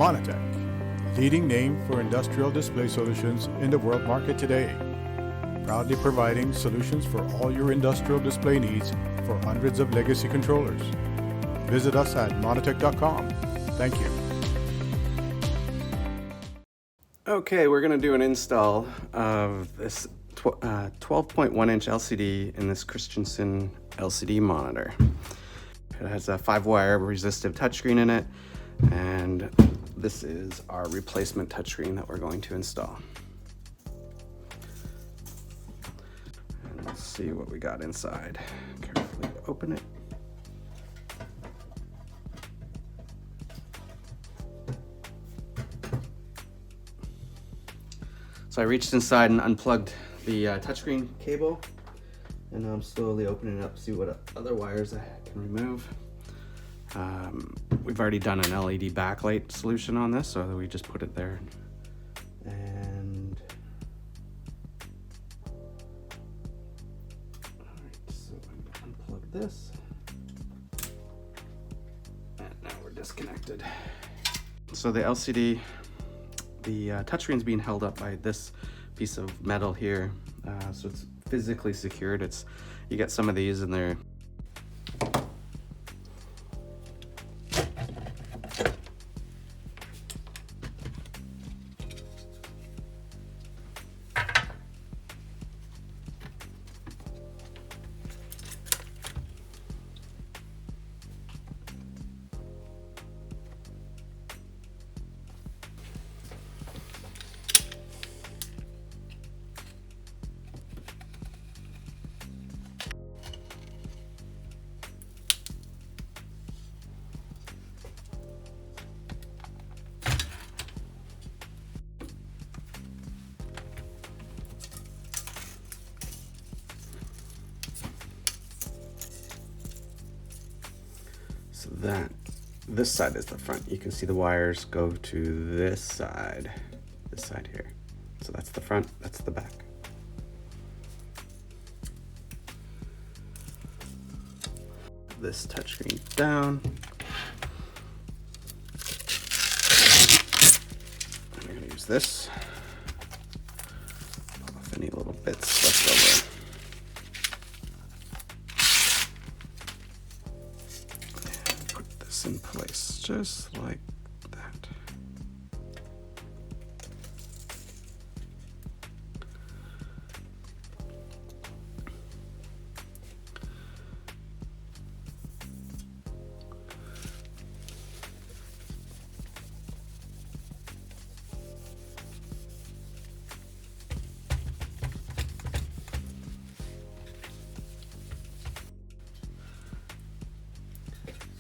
Monitech, leading name for industrial display solutions in the world market today. Proudly providing solutions for all your industrial display needs for hundreds of legacy controllers. Visit us at monitech.com. Thank you. Okay, we're going to do an install of this 12.1 inch LCD in this Christensen LCD monitor. It has a 5-wire resistive touchscreen in it, and this is our replacement touchscreen that we're going to install. And let's see what we got inside. Carefully open it. So I reached inside and unplugged the touchscreen cable, and now I'm slowly opening it up to see what other wires I can remove. We've already done an LED backlight solution on this, so we just put it there. And alright, so I'm gonna unplug this. And now we're disconnected. So the LCD, the touchscreen is being held up by this piece of metal here, so it's physically secured. You get some of these and they're so that this side is the front. You can see the wires go to this side here. So that's the front, that's the back. This touchscreen down. And I'm gonna use this. Pull off any little bits left over. In place just like that.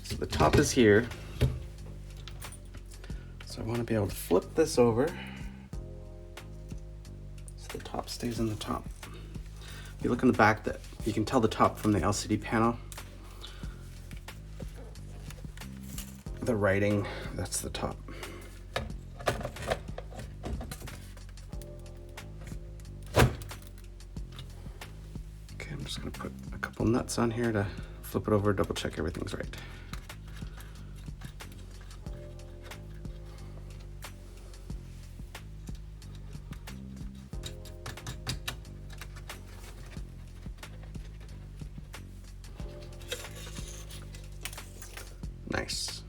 So the top is here. So I want to be able to flip this over so the top stays in the top. If you look in the back, that you can tell the top from the LCD panel. The writing, that's the top. Okay, I'm just going to put a couple nuts on here to flip it over, double check everything's right. Nice.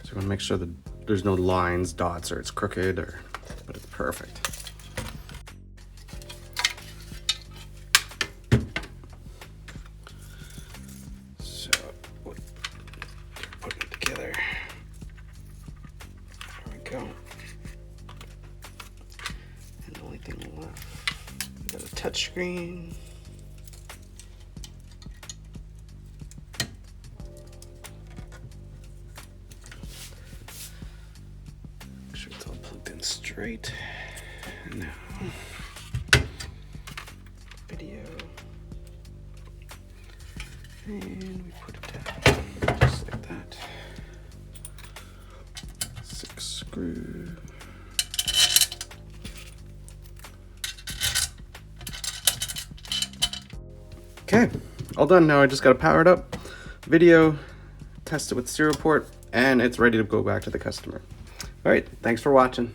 So you want to make sure that there's no lines, dots, or it's crooked, but it's perfect. So put it together. There we go. And the only thing left, we got a touch screen. Straight. And now video, and we put it down just like that. 6 screw. Okay, all done. Now I just got to power it up, video, test it with serial port, and it's ready to go back to the customer. All right, thanks for watching.